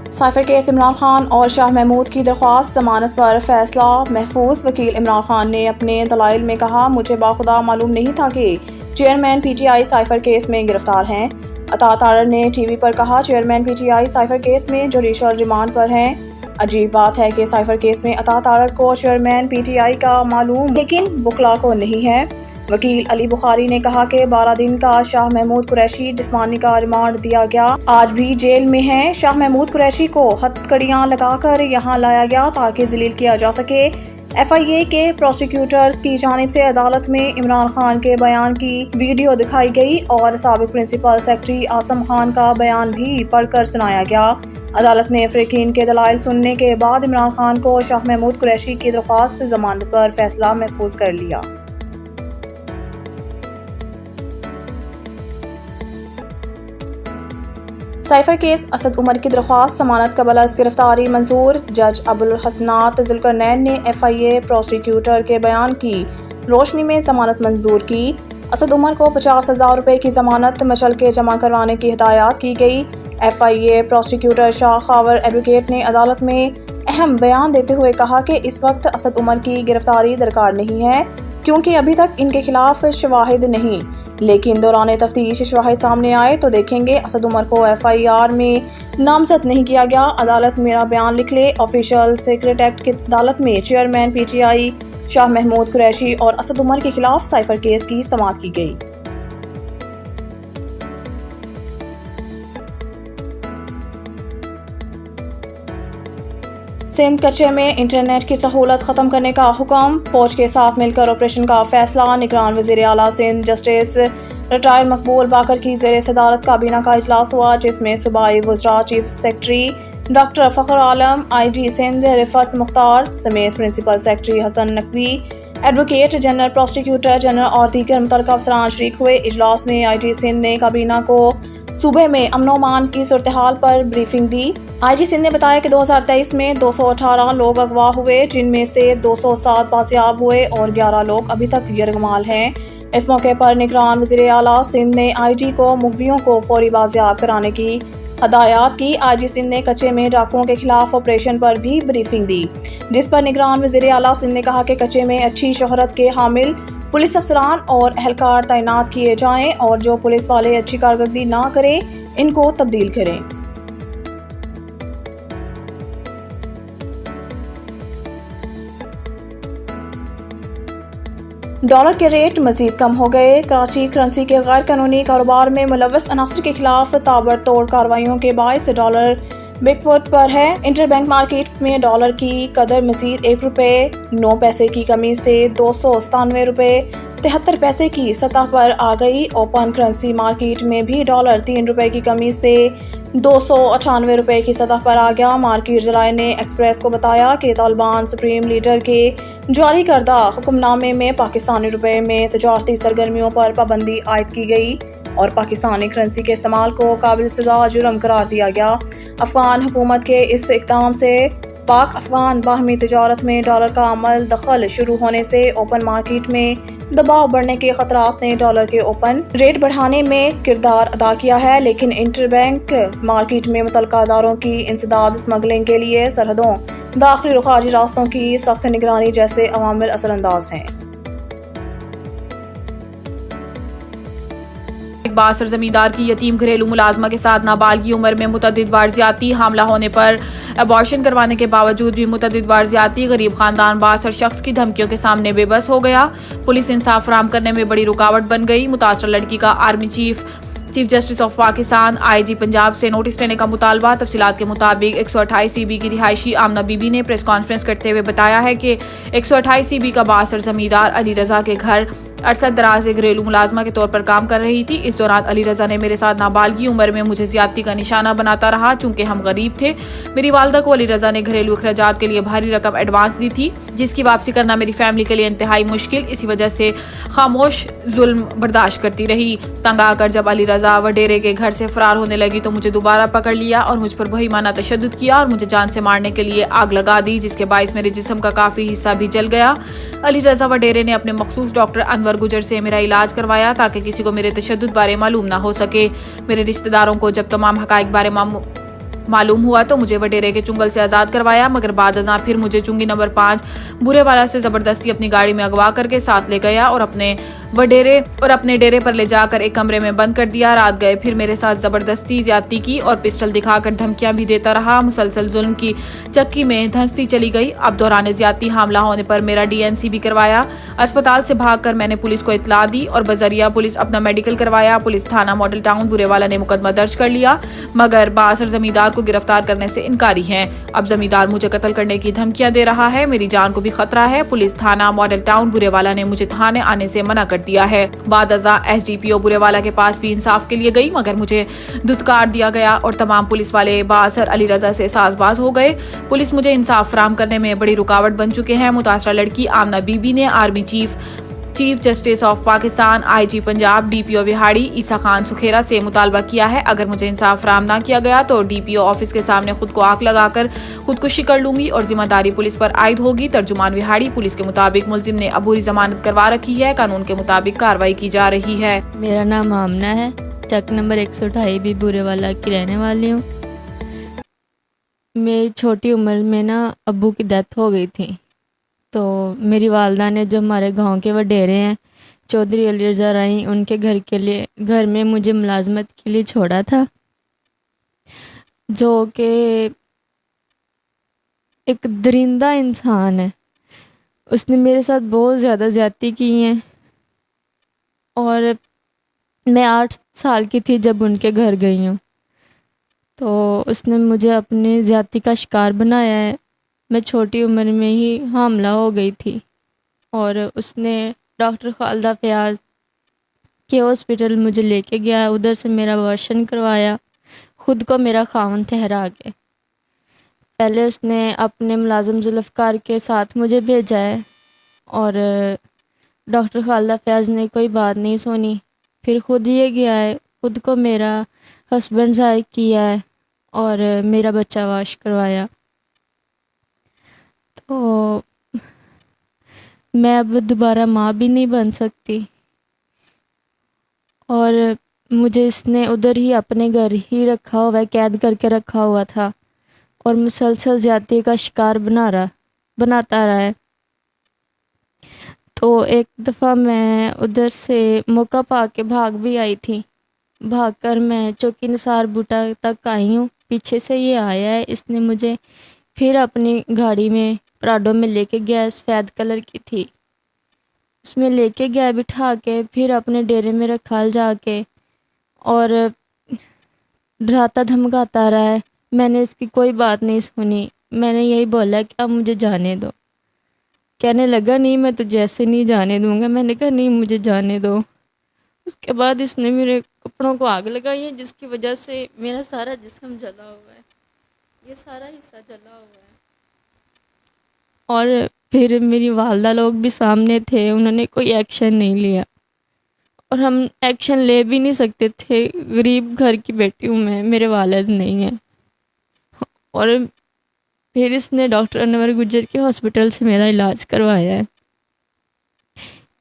Cipher case Imran Khan اور شاہ محمود کی درخواست ضمانت پر فیصلہ محفوظ۔ وکیل عمران خان نے اپنے دلائل میں کہا، مجھے باخدا معلوم نہیں تھا کہ chairman P T I cipher case میں گرفتار ہیں۔ عطا تارڑ نے ٹی وی پر کہا، chairman P T I cipher case میں جوڈیشل ریمانڈ پر ہیں۔ عجیب بات ہے کہ سائفر کیس میں عطا تارڑ کو چیئرمین پی ٹی آئی کا معلوم لیکن وکلاء کو نہیں ہے۔ وکیل علی بخاری نے کہا کہ 12 دن کا شاہ محمود قریشی جسمانی کا ریمانڈ دیا گیا، آج بھی جیل میں ہیں۔ شاہ محمود قریشی کو ہتھکڑیاں لگا کر یہاں لایا گیا تاکہ ذلیل کیا جا سکے۔ ایف آئی اے کے پروسیکیوٹرز کی جانب سے عدالت میں عمران خان کے بیان کی ویڈیو دکھائی گئی اور سابق پرنسپل سیکرٹری عاصم خان کا بیان بھی پڑھ کر سنایا گیا۔ عدالت نے فریقین کے دلائل سننے کے بعد عمران خان کو شاہ محمود قریشی کی درخواست ضمانت پر فیصلہ محفوظ کر لیا۔ سائفر کیس اسد عمر کی درخواست ضمانت قبل از گرفتاری منظور۔ جج ابوالحسنات ذوالقرنین نے ایف آئی اے پروسیکیوٹر کے بیان کی روشنی میں ضمانت منظور کی۔ اسد عمر کو 50,000 روپے کی ضمانت مچل کے جمع کروانے کی ہدایات کی گئی۔ ایف آئی اے پروسیکیوٹر شاہ خاور ایڈوکیٹ نے عدالت میں اہم بیان دیتے ہوئے کہا کہ اس وقت اسد عمر کی گرفتاری درکار نہیں ہے کیونکہ ابھی تک ان کے خلاف شواہد نہیں، لیکن دوران تفتیش شواہد سامنے آئے تو دیکھیں گے۔ اسد عمر کو ایف آئی آر میں نامزد نہیں کیا گیا، عدالت میرا بیان لکھ لے۔ آفیشل سیکرٹ ایکٹ کی عدالت میں chairman P T I Shah Mahmood Qureshi اور اسد عمر کے خلاف سائفر کیس کی سماعت کی گئی۔ سندھ کچے میں انٹرنیٹ کی سہولت ختم کرنے کا حکم، فوج کے ساتھ مل کر آپریشن کا فیصلہ۔ نگران وزیر اعلیٰ سندھ جسٹس ریٹائر مقبول باقر کی زیر صدارت کابینہ کا اجلاس ہوا، جس میں صوبائی وزراء، چیف سیکرٹری ڈاکٹر فخر عالم، آئی جی سندھ رفعت مختار سمیت principal secretary Hasan Naqvi, advocate general, prosecutor general اور دیگر متعلقہ افسران شریک ہوئے۔ اجلاس میں آئی جی سندھ نے کابینہ کو صوبے میں امن و امان کی صورتحال پر بریفنگ دی۔ آئی جی سندھ نے بتایا کہ 2023 میں 218 لوگ اغوا ہوئے، جن میں سے 207 بازیاب ہوئے اور 11 لوگ ابھی تک یرغمال ہیں۔ اس موقع پر نگران وزیر اعلیٰ سندھ نے آئی جی کو مغویوں کو فوری بازیاب کرانے کی ہدایات کی۔ آئی جی سندھ نے کچے میں ڈاکوؤں کے خلاف آپریشن پر بھی بریفنگ دی، جس پر نگران وزیر اعلیٰ سندھ نے کہا کہ کچے میں اچھی شہرت کے حامل پولیس افسران اور اہلکار تعینات کیے جائیں اور جو پولیس والے اچھی کارکردگی نہ کریں ان کو تبدیل کریں۔ ڈالر کے ریٹ مزید کم ہو گئے۔ کراچی کرنسی کے غیر قانونی کاروبار میں ملوث عناصر کے خلاف تابڑتوڑ کارروائیوں کے باعث ڈالر بیک فٹ پر ہے۔ انٹر بینک مارکیٹ میں ڈالر کی قدر مزید 1 روپے 9 پیسے کی کمی سے 297 روپے 73 پیسے کی سطح پر آ گئی۔ اوپن کرنسی مارکیٹ میں بھی ڈالر 3 روپے کی کمی سے 298 روپے کی سطح پر آ گیا۔ مارکیٹ ذرائع نے ایکسپریس کو بتایا کہ طالبان سپریم لیڈر کے جاری کردہ حکم نامے میں پاکستانی روپے میں تجارتی سرگرمیوں پر پابندی عائد کی گئی اور پاکستانی کرنسی کے استعمال کو قابل سزا جرم قرار دیا گیا۔ افغان حکومت کے اس اقدام سے پاک افغان باہمی تجارت میں ڈالر کا عمل دخل شروع ہونے سے اوپن مارکیٹ میں دباؤ بڑھنے کے خطرات نے ڈالر کے اوپن ریٹ بڑھانے میں کردار ادا کیا ہے، لیکن انٹر بینک مارکیٹ میں متعلقہ اداروں کی انسداد اسمگلنگ کے لیے سرحدوں، داخلی اور خارجی راستوں کی سخت نگرانی جیسے عوامل اثر انداز ہیں۔ باثر زمیندار کی یتیم گھریلو ملازمہ کے ساتھ نابالغی عمر میں متعدد بار زیادتی، حاملہ ہونے پر ابارشن کروانے کے باوجود بھی متعدد بار زیادتی، غریب خاندان باثر شخص کی دھمکیوں کے سامنے بے بس ہو گیا، پولیس انصاف فراہم کرنے میں بڑی رکاوٹ بن گئی۔ متاثرہ لڑکی کا army chief justice of Pakistan I G Punjab سے نوٹس لینے کا مطالبہ۔ تفصیلات کے مطابق 128 سی بی کی رہائشی آمنہ بی بی نے پریس کانفرنس کرتے ہوئے بتایا ہے کہ 128 سی بی کا باثر زمیندار علی رضا کے گھر ارسد دراز گھریلو ملازمہ کے طور پر کام کر رہی تھی۔ اس دوران علی رضا نے میرے ساتھ نابالغی عمر میں مجھے زیادتی کا نشانہ بناتا رہا، چونکہ ہم غریب تھے۔ میری والدہ کو علی رضا نے گھریلو اخراجات کے لیے بھاری رقم ایڈوانس دی تھی، جس کی واپسی کرنا میری فیملی کے لیے انتہائی مشکل، اسی وجہ سے خاموش ظلم برداشت کرتی رہی۔ تنگ آ کر جب علی رضا وڈیرے کے گھر سے فرار ہونے لگی تو مجھے دوبارہ پکڑ لیا اور مجھ پر بہیمانہ تشدد کیا اور مجھے جان سے مارنے کے لیے آگ لگا دی، جس کے باعث میرے جسم کا کافی حصہ بھی جل گیا۔ علی رضا وڈیرے نے اپنے مخصوص ڈاکٹر انور گجر سے میرا علاج کروایا تاکہ کسی کو میرے تشدد بارے معلوم نہ ہو سکے۔ میرے رشتہ داروں کو جب تمام حقائق بارے معلوم ہوا تو مجھے وڈیرے کے چنگل سے آزاد کروایا، مگر بعد ازاں پھر مجھے چنگی نمبر 5 بورے والا سے زبردستی اپنی گاڑی میں اغوا کر کے ساتھ لے گیا اور اپنے ڈیرے پر لے جا کر ایک کمرے میں بند کر دیا۔ رات گئے پھر میرے ساتھ زبردستی زیادتی کی اور پسٹل دکھا کر دھمکیاں بھی دیتا رہا۔ مسلسل ظلم کی چکی میں دھنستی چلی گئی۔ اب دوران زیادتی حاملہ ہونے پر میرا DNC بھی کروایا۔ اسپتال سے بھاگ کر میں نے پولیس کو اطلاع دی اور بذریعہ پولیس اپنا میڈیکل کروایا۔ پولیس تھانہ ماڈل ٹاؤن بورے والا نے مقدمہ درج کر لیا، مگر بااثر زمیندار کو گرفتار کرنے سے انکاری ہیں۔ اب زمیندار مجھے قتل کرنے کی دھمکیاں دے رہا ہے، میری جان کو بھی خطرہ ہے۔ پولیس تھانہ ماڈل ٹاؤن بورے والا نے مجھے تھانے آنے سے منع کر دیا ہے۔ بعد ازاں SDPO بورے والا کے پاس بھی انصاف کے لیے گئی، مگر مجھے دھتکار دیا گیا اور تمام پولیس والے بااثر علی رضا سے ساز باز ہو گئے۔ پولیس مجھے انصاف فراہم کرنے میں بڑی رکاوٹ بن چکے ہیں۔ متاثرہ لڑکی آمنہ بی بی نے army chief justice of Pakistan IG Punjab DPO Vehari Isa Khan Sukhera سے مطالبہ کیا ہے، اگر مجھے انصاف فراہم نہ کیا گیا تو DPO آفس کے سامنے خود کو آگ لگا کر خودکشی کر لوں گی اور ذمہ داری پولیس پر عائد ہوگی۔ ترجمان وہاڑی: پولیس کے مطابق ملزم نے عبوری ضمانت کروا رکھی ہے، قانون کے مطابق کارروائی کی جا رہی ہے۔ میرا نام آمنہ ہے، چک نمبر 128 بھی بورے والا کی رہنے والی ہوں۔ میری چھوٹی عمر میں ابو کی ڈیتھ ہو گئی تھی، تو میری والدہ نے جو ہمارے گاؤں کے وڈیرے ہیں چودھری علی رضا رائی، ان کے گھر میں مجھے ملازمت کے لیے چھوڑا تھا، جو کہ ایک درندہ انسان ہے۔ اس نے میرے ساتھ بہت زیادہ زیادتی کی ہیں، اور میں 8 سال کی تھی جب ان کے گھر گئی ہوں، تو اس نے مجھے اپنی زیادتی کا شکار بنایا ہے۔ میں چھوٹی عمر میں ہی حاملہ ہو گئی تھی، اور اس نے ڈاکٹر خالدہ فیاض کے ہاسپٹل مجھے لے کے گیا، ادھر سے میرا ابارشن کروایا، خود کو میرا خاوند ٹھہرا کے۔ پہلے اس نے اپنے ملازم ذوالفقار کے ساتھ مجھے بھیجا ہے، اور ڈاکٹر خالدہ فیاض نے کوئی بات نہیں سنی، پھر خود یہ گیا ہے، خود کو میرا ہسبینڈ ضائع کیا ہے اور میرا بچہ واش کروایا۔ تو میں اب دوبارہ ماں بھی نہیں بن سکتی، اور مجھے اس نے ادھر ہی اپنے گھر ہی رکھا ہوا ہے، قید کر کے رکھا ہوا تھا، اور مسلسل زیادتی کا شکار بناتا رہا ہے۔ تو ایک دفعہ میں ادھر سے موقع پا کے بھاگ بھی آئی تھی، بھاگ کر میں چوکی نثار بوٹا تک آئی ہوں، پیچھے سے یہ آیا ہے، اس نے مجھے پھر اپنی گاڑی میں پراڈو میں لے کے گیا، سفید کلر کی تھی، اس میں لے کے گیا بٹھا کے، پھر اپنے ڈیرے میں رکھا جا کے، اور ڈراتا دھمکاتا رہا ہے۔ میں نے اس کی کوئی بات نہیں سنی، میں نے یہی بولا کہ اب مجھے جانے دو۔ کہنے لگا نہیں میں تجھے ایسے نہیں جانے دوں گا، میں نے کہا نہیں مجھے جانے دو۔ اس کے بعد اس نے میرے کپڑوں کو آگ لگائی ہے، جس کی وجہ سے میرا سارا جسم جلا ہوا ہے، یہ سارا حصہ جلا ہوا ہے۔ اور پھر میری والدہ لوگ بھی سامنے تھے، انہوں نے کوئی ایکشن نہیں لیا، اور ہم ایکشن لے بھی نہیں سکتے تھے، غریب گھر کی بیٹی ہوں میں، میرے والد نہیں ہیں۔ اور پھر اس نے ڈاکٹر انور گجر کے ہاسپٹل سے میرا علاج کروایا ہے۔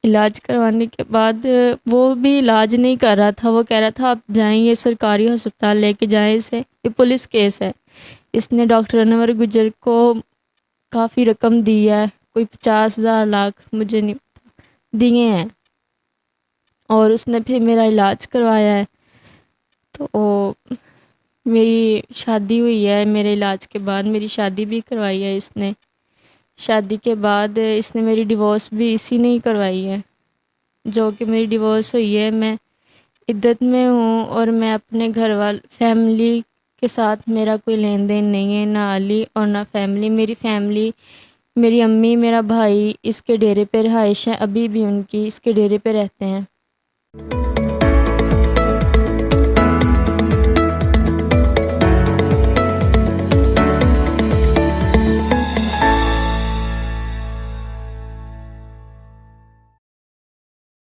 علاج کروانے کے بعد وہ بھی علاج نہیں کر رہا تھا، وہ کہہ رہا تھا آپ جائیں، یہ سرکاری ہسپتال لے کے جائیں اسے، یہ پولیس کیس ہے۔ اس نے ڈاکٹر انور گجر کو کافی رقم دی ہے، کوئی 50,000 لاکھ مجھے نہیں دیے ہیں، اور اس نے پھر میرا علاج کروایا ہے۔ تو میری شادی ہوئی ہے، میرے علاج کے بعد میری شادی بھی کروائی ہے اس نے۔ شادی کے بعد اس نے میری ڈیورس بھی اسی نے ہی کروائی ہے، جو کہ میری ڈیورس ہوئی ہے، میں عدت میں ہوں، اور میں اپنے فیملی کے ساتھ میرا کوئی لین دین نہیں ہے، نہ علی اور نہ فیملی۔ میری فیملی، میری امی، میرا بھائی اس کے ڈیرے پہ رہائش ہے، ابھی بھی ان کی اس کے ڈیرے پہ رہتے ہیں۔